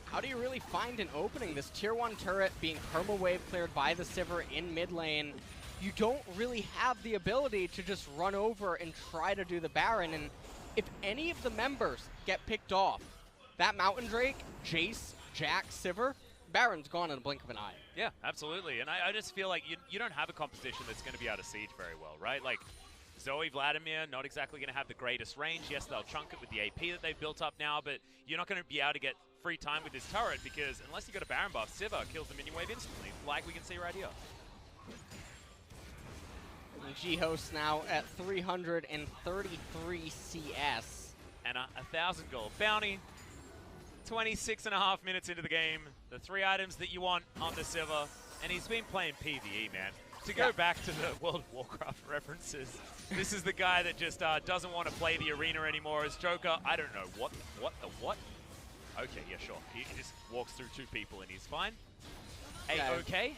how do you really find an opening? This tier 1 turret being perma wave cleared by the Sivir in mid lane. You don't really have the ability to just run over and try to do the Baron, and if any of the members get picked off, that Mountain Drake, Jayce, Jack, Sivir, Baron's gone in a blink of an eye. Yeah, absolutely. And I just feel like you don't have a competition that's going to be able to siege very well, right? Like, Zoe, Vladimir, not exactly going to have the greatest range. Yes, they'll chunk it with the AP that they've built up now, but you're not going to be able to get free time with this turret because unless you got a Baron buff, Sivir kills the minion wave instantly, like we can see right here. G-Host now at 333 CS. And a 1,000 gold bounty. 26.5 minutes into the game. The 3 items that you want on the Sivir. And he's been playing PvE, man. To go back to the World of Warcraft references, this is the guy that just doesn't want to play the arena anymore as Joker. I don't know. What? Okay, yeah, sure. He just walks through 2 people and he's fine. A-okay?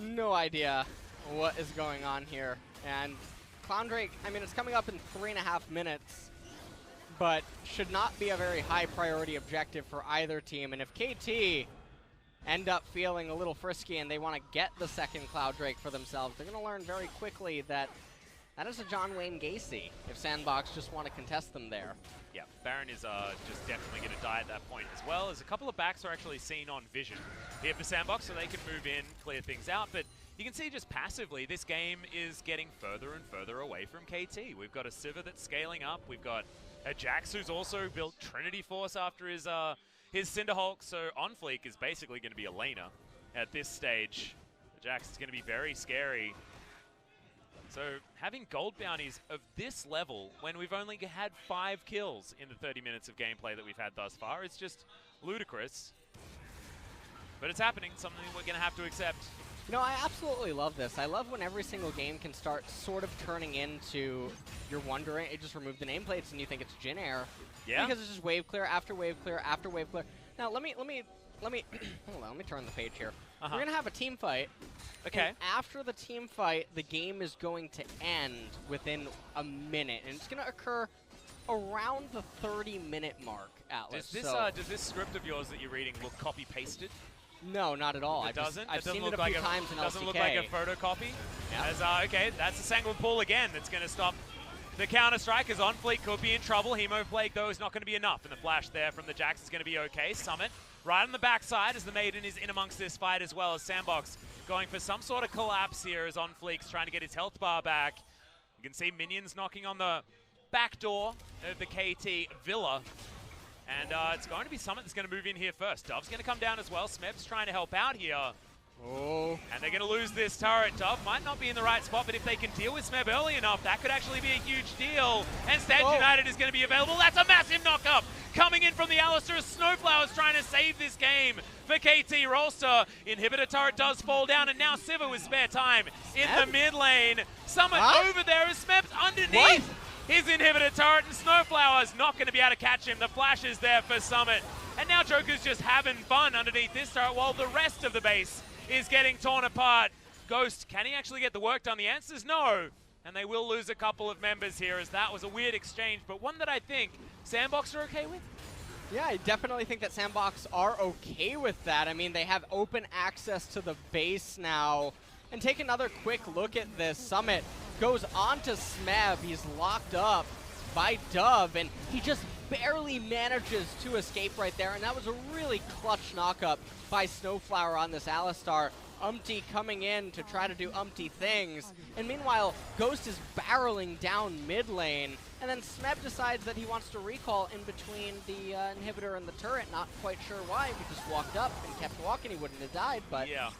No idea what is going on here. And Clowndrake, I mean, it's coming up in 3.5 minutes, but should not be a very high priority objective for either team. And if KT end up feeling a little frisky and they want to get the second Clowndrake for themselves, they're going to learn very quickly that that is a John Wayne Gacy if Sandbox just want to contest them there. Yeah, Baron is just definitely going to die at that point as well, as a couple of backs are actually seen on vision here for Sandbox, so they can move in, clear things out. But you can see just passively, this game is getting further and further away from KT. We've got a Sivir that's scaling up. We've got a Jayce who's also built Trinity Force after his Cinderhulk. So OnFleek is basically going to be a laner at this stage. Jayce is going to be very scary. So having gold bounties of this level when we've only had 5 kills in the 30 minutes of gameplay that we've had thus far, it's just ludicrous. But it's happening, something we're going to have to accept. You know, I absolutely love this. I love when every single game can start sort of turning into, you're wondering, it just removed the nameplates and you think it's Jin Air. Yeah. Because it's just wave clear after wave clear after wave clear. Now let me hold on, let me turn the page here. We're gonna have a team fight. Okay. And after the team fight, the game is going to end within a minute, and it's gonna occur around the 30-minute mark, Atlas. Does this script of yours that you're reading look copy-pasted? No, not at all. It doesn't? I've seen it a few times in LCK. Doesn't look like a photocopy? Yeah. Okay, that's a Sanguine Pool again that's going to stop the counter-strike, as OnFleek could be in trouble. Hemoplague, though, is not going to be enough, and the flash there from the Jayce is going to be okay. Summit right on the backside as the Maiden is in amongst this fight as well, as Sandbox going for some sort of collapse here as OnFleek's trying to get his health bar back. You can see minions knocking on the back door of the KT Villa. And it's going to be Summit that's going to move in here first. Dove's going to come down as well. Smeb's trying to help out here. Oh. And they're going to lose this turret. Dove might not be in the right spot, but if they can deal with Smeb early enough, that could actually be a huge deal. And Stand United is going to be available. That's a massive knock-up coming in from the Alistair. SnowFlower's trying to save this game for KT. Rolster inhibitor turret does fall down, and now Sivir with spare time in the mid lane. Summit over there as Smeb's underneath his inhibitor turret, and SnowFlower's not going to be able to catch him. The flash is there for Summit. And now Joker's just having fun underneath this turret while the rest of the base is getting torn apart. Ghost, can he actually get the work done? The answer's no. And they will lose a couple of members here, as that was a weird exchange, but one that I think Sandbox are okay with. Yeah, I definitely think that Sandbox are okay with that. I mean, they have open access to the base now. And take another quick look at this. Summit goes on to Smeb. He's locked up by Dove, and he just barely manages to escape right there. And that was a really clutch knockup by SnowFlower on this Alistar. UmTi coming in to try to do UmTi things. And meanwhile, Ghost is barreling down mid lane. And then Smeb decides that he wants to recall in between the inhibitor and the turret. Not quite sure why. He just walked up and kept walking. He wouldn't have died, but yeah.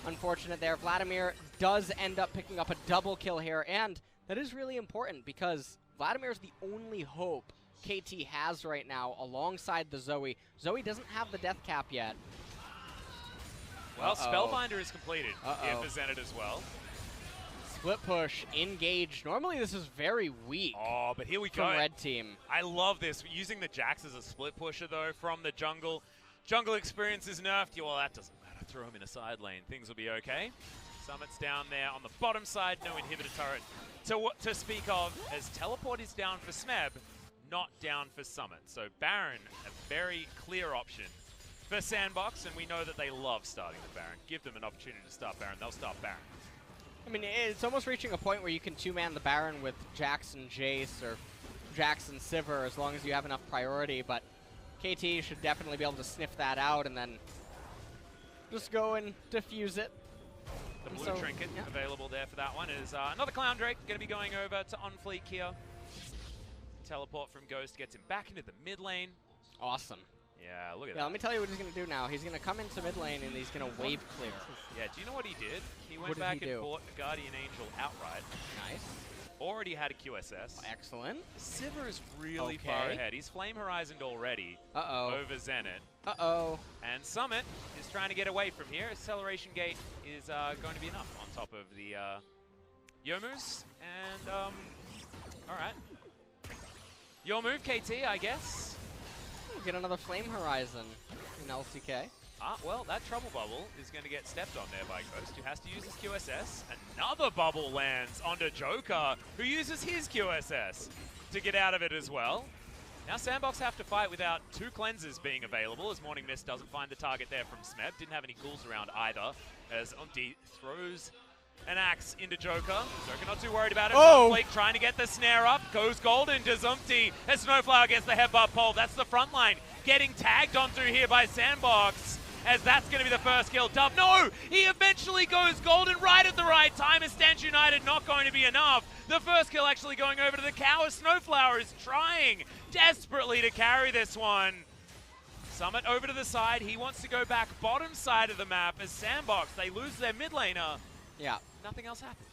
Unfortunate there. Vladimir does end up picking up a double kill here, and that is really important because Vladimir is the only hope KT has right now alongside the Zoe. Zoe doesn't have the death cap yet. Well, Spellbinder is completed here for Zenit as well. Split push, engaged. Normally this is very weak. Oh, but here we go. From red team. I love this. Using the Jayce as a split pusher, though, from the jungle. Jungle experience is nerfed. Well, that doesn't matter. Throw him in a side lane. Things will be okay. Summit's down there on the bottom side. No inhibitor turret to speak of, as teleport is down for Smeb, not down for Summit. So Baron, a very clear option for Sandbox, and we know that they love starting the Baron. Give them an opportunity to start Baron. They'll start Baron. I mean, it's almost reaching a point where you can two-man the Baron with Jax and Jayce or Jax and Sivir as long as you have enough priority, but KT should definitely be able to sniff that out and then just go and defuse it. The blue trinket available there for that one is another Clown Drake going to be going over to OnFleek here. Teleport from Ghost gets him back into the mid lane. Awesome. Yeah, look at that. Yeah, let me tell you what he's going to do now. He's going to come into mid lane and he's going to wave clear. Yeah, do you know what he did? He went back and bought a Guardian Angel outright. Nice. Already had a QSS. Excellent. Sivir is really far ahead. He's Flame Horizoned already over Zenit. And Summit is trying to get away from here. Acceleration Gate is going to be enough on top of the Youmu's. And, alright. Your move, KT, I guess. Get another Flame Horizon in LCK. Well, that Trouble Bubble is going to get stepped on there by Ghost, who has to use his QSS. Another bubble lands onto Joker, who uses his QSS to get out of it as well. Now Sandbox have to fight without 2 cleansers being available, as Morning Mist doesn't find the target there from Smeb. Didn't have any ghouls around either, as UmTi throws an axe into Joker. Joker not too worried about it. OnFleek trying to get the snare up. Goes golden to UmTi as SnowFlower gets the headbutt pole. That's the front line. Getting tagged on through here by Sandbox, as that's going to be the first kill. Dub, no! He eventually goes golden right at the right time, as Stance United not going to be enough. The first kill actually going over to the cow, as SnowFlower is trying desperately to carry this one. Summit over to the side. He wants to go back bottom side of the map as Sandbox. They lose their mid laner. Yeah. Nothing else happens.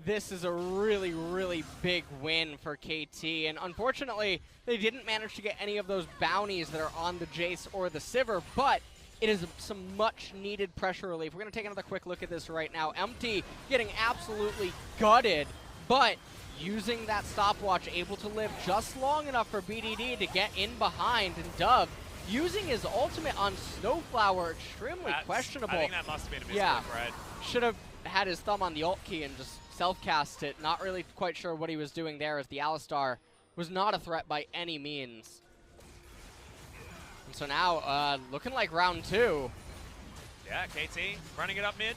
This is a really, really big win for KT, and unfortunately, they didn't manage to get any of those bounties that are on the Jayce or the Sivir, but it is some much-needed pressure relief. We're going to take another quick look at this right now. UmTi getting absolutely gutted, but using that stopwatch, able to live just long enough for BDD to get in behind, and Dub using his ultimate on SnowFlower, extremely questionable. I think that must have been a misclick, right? Should have had his thumb on the ult key and just self-cast it. Not really quite sure what he was doing there, as the Alistar was not a threat by any means. And so now, looking like round 2. Yeah, KT running it up mid,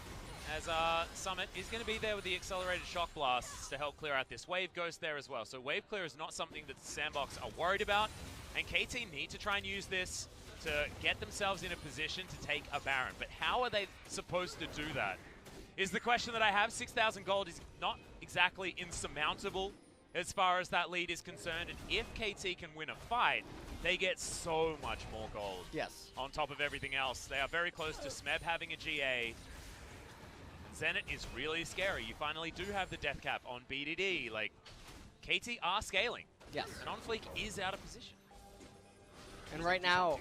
as Summit is going to be there with the accelerated shock blasts to help clear out this wave. Ghost there as well. So wave clear is not something that Sandbox are worried about, and KT need to try and use this to get themselves in a position to take a Baron. But how are they supposed to do that is the question that I have. 6,000 gold is not exactly insurmountable as far as that lead is concerned, and if KT can win a fight, they get so much more gold. Yes. On top of everything else. They are very close to Smeb having a GA. Zenit is really scary. You finally do have the death cap on BDD. Like, KT are scaling. Yes. And OnFleek is out of position. And right now,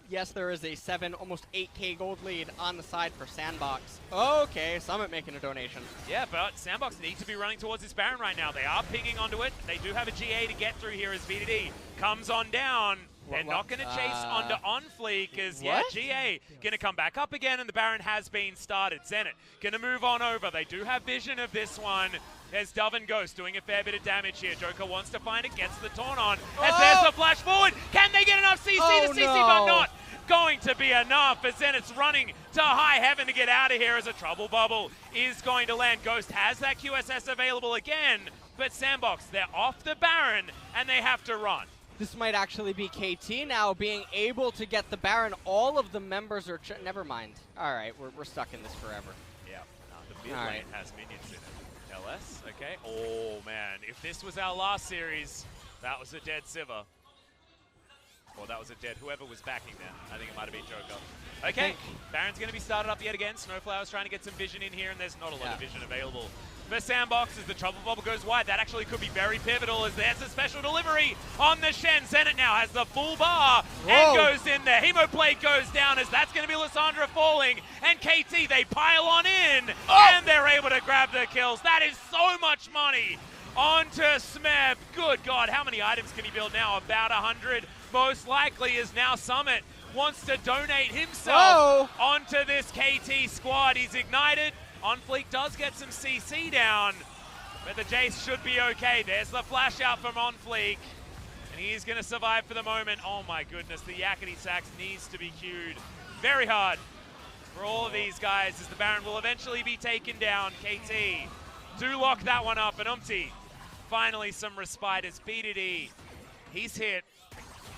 yes, there is a 7, almost 8K gold lead on the side for Sandbox. Okay, Summit making a donation. Yeah, but Sandbox need to be running towards this Baron right now. They are pinging onto it. They do have a GA to get through here as VDD comes on down. They're not going to chase onto OnFleek as, yeah, GA going to come back up again, and the Baron has been started. Zenit going to move on over. They do have vision of this one. There's Dove and Ghost doing a fair bit of damage here. Joker wants to find it, gets the taunt on. As there's the flash forward. Can they get enough CC to CC, but not going to be enough, as Zenit's running to high heaven to get out of here, as a Trouble Bubble is going to land. Ghost has that QSS available again, but Sandbox, they're off the Baron, and they have to run. This might actually be KT now being able to get the Baron. All of the members are... Never mind. All right, we're stuck in this forever. Yeah, the mid lane has minions in it. LS, okay. Oh, man. If this was our last series, that was a dead Sivir. Or that was a dead whoever was backing there. I think it might have been Joker. Okay, Baron's going to be started up yet again. SnowFlower's trying to get some vision in here, and there's not a lot of vision available for Sandbox as the Trouble Bubble goes wide. That actually could be very pivotal, as there's a special delivery on the Shen. Zenit now has the full bar and goes in there. Hemoplate goes down, as that's going to be Lissandra falling. And KT, they pile on in, and they're able to grab the kills. That is so much money onto Smeb. Good God, how many items can he build now? About 100. Most likely is now Summit wants to donate himself onto this KT squad. He's ignited. OnFleek does get some CC down, but the Jayce should be okay. There's the flash out from OnFleek, and he's going to survive for the moment. Oh my goodness, the Yakety Sax needs to be queued very hard for all of these guys, as the Baron will eventually be taken down. KT do lock that one up, and UmTi finally some respite as BDD. He's hit.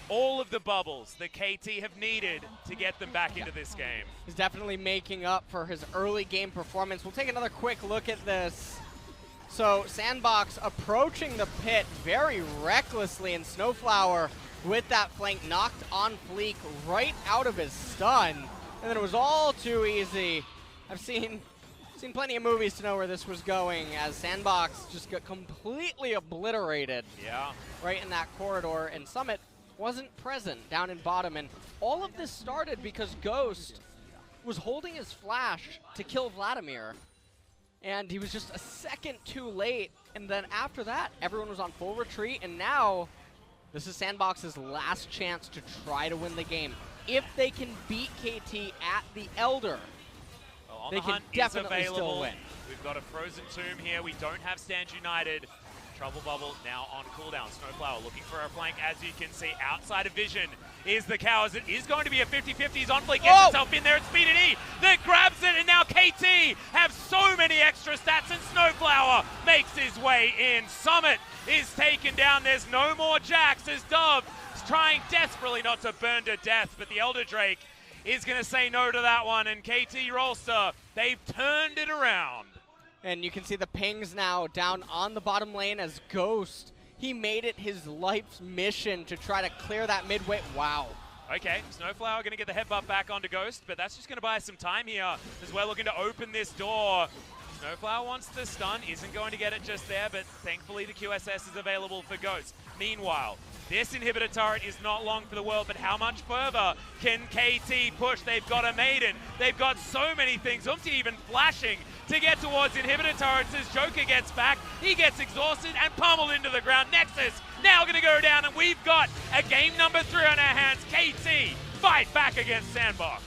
all of the bubbles that KT have needed to get them back into this game. He's definitely making up for his early game performance. We'll take another quick look at this. So Sandbox approaching the pit very recklessly, and SnowFlower with that flank knocked OnFleek right out of his stun. And then it was all too easy. I've seen plenty of movies to know where this was going, as Sandbox just got completely obliterated. Yeah. Right in that corridor, and Summit wasn't present down in bottom. And all of this started because Ghost was holding his flash to kill Vladimir, and he was just a second too late. And then after that, everyone was on full retreat, and now this is Sandbox's last chance to try to win the game. If they can beat KT at the Elder, well, they can definitely still win. We've got a Frozen Tomb here. We don't have Stand United. Trouble Bubble now on cooldown. SnowFlower looking for a flank. As you can see, outside of vision is the Cows. It is going to be a 50-50s. OnFleek gets himself in there. It's BDD that grabs it, and now KT have so many extra stats, and SnowFlower makes his way in. Summit is taken down. There's no more Jax as Dove is trying desperately not to burn to death, but the Elder Drake is going to say no to that one, and KT Rolster, they've turned it around. And you can see the pings now down on the bottom lane as Ghost, he made it his life's mission to try to clear that midway. Wow. Okay, SnowFlower going to get the headbutt back onto Ghost, but that's just going to buy us some time here as we're looking to open this door. SnowFlower wants the stun, isn't going to get it just there, but thankfully the QSS is available for Ghost. Meanwhile, this inhibitor turret is not long for the world, but how much further can KT push? They've got a Maiden. They've got so many things. UmTi even flashing to get towards inhibitor turrets as Joker gets back. He gets exhausted and pummeled into the ground. Nexus now going to go down, and we've got a game number 3 on our hands. KT fight back against Sandbox.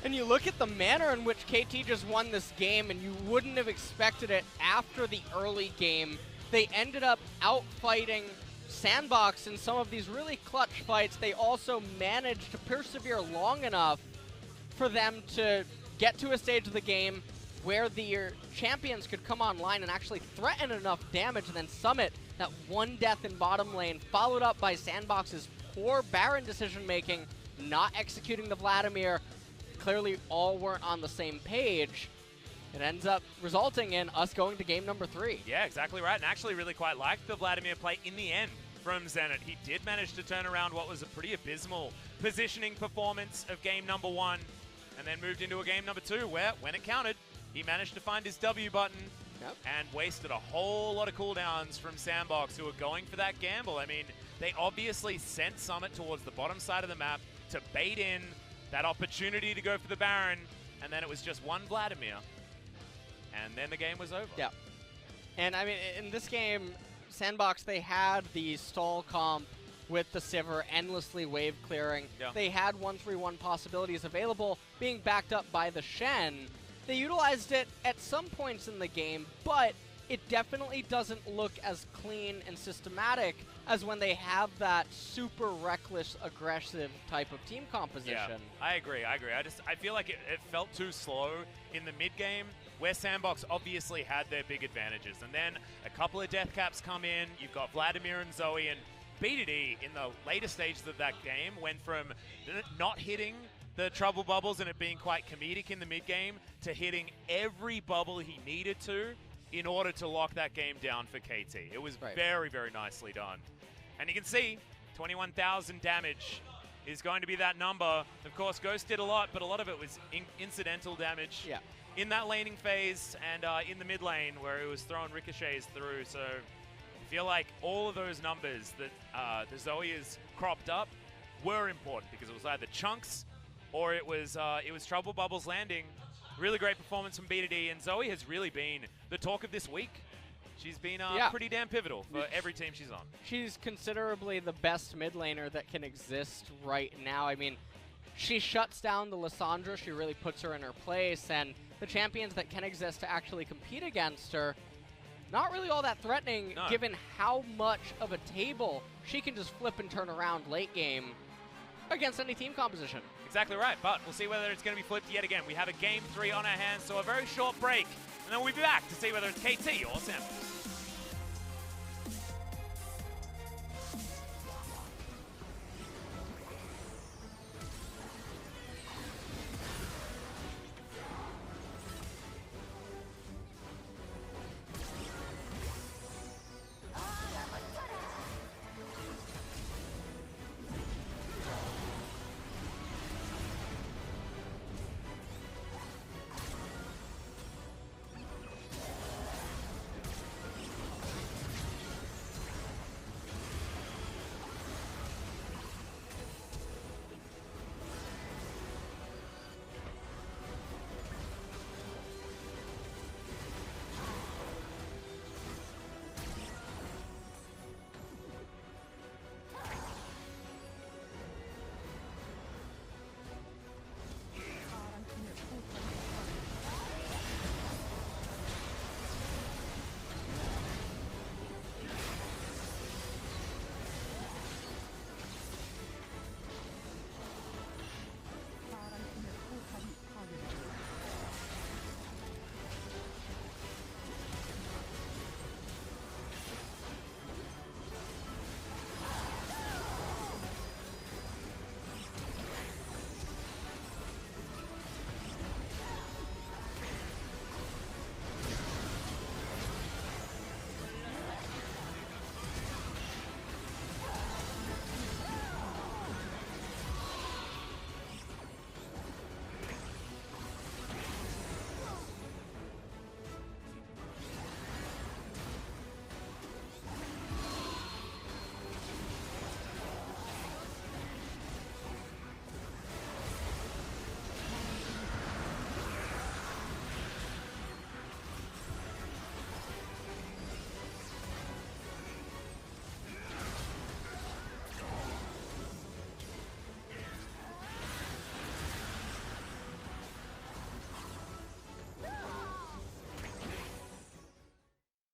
And you look at the manner in which KT just won this game, and you wouldn't have expected it after the early game. They ended up outfighting Sandbox in some of these really clutch fights. They also managed to persevere long enough for them to get to a stage of the game where the champions could come online and actually threaten enough damage, and then Summit, that one death in bottom lane, followed up by Sandbox's poor Baron decision-making, not executing the Vladimir. Clearly all weren't on the same page. It ends up resulting in us going to game number 3. Yeah, exactly right, and actually really quite liked the Vladimir play in the end from Zenit. He did manage to turn around what was a pretty abysmal positioning performance of game number 1, and then moved into a game number 2 where, when it counted, he managed to find his W button and wasted a whole lot of cooldowns from Sandbox, who were going for that gamble. I mean, they obviously sent Summit towards the bottom side of the map to bait in that opportunity to go for the Baron, and then it was just one Vladimir, and then the game was over. Yeah. And I mean, in this game, Sandbox, they had the stall comp with the Sivir endlessly wave clearing. Yeah. They had 1-3-1 possibilities available, being backed up by the Shen. They utilized it at some points in the game, but it definitely doesn't look as clean and systematic as when they have that super reckless, aggressive type of team composition. Yeah, I agree. I feel like it felt too slow in the mid game, where Sandbox obviously had their big advantages. And then a couple of death caps come in. You've got Vladimir and Zoe, and BDD in the later stages of that game went from not hitting the trouble bubbles and it being quite comedic in the mid game to hitting every bubble he needed to in order to lock that game down for KT. It was very, very nicely done. And you can see 21,000 damage is going to be that number. Of course, Ghost did a lot, but a lot of it was incidental damage in that laning phase and in the mid lane where it was throwing ricochets through. So I feel like all of those numbers that the Zoe has cropped up were important, because it was either chunks or it was trouble bubbles landing. Really great performance from BDD, and Zoe has really been the talk of this week. She's been pretty damn pivotal for every team she's on. She's considerably the best mid laner that can exist right now. I mean, she shuts down the Lissandra. She really puts her in her place, and the champions that can exist to actually compete against her, not really all that threatening, given how much of a table she can just flip and turn around late game against any team composition. Exactly right, but we'll see whether it's going to be flipped yet again. We have a game 3 on our hands, so a very short break, and then we'll be back to see whether it's KT or Sandbox.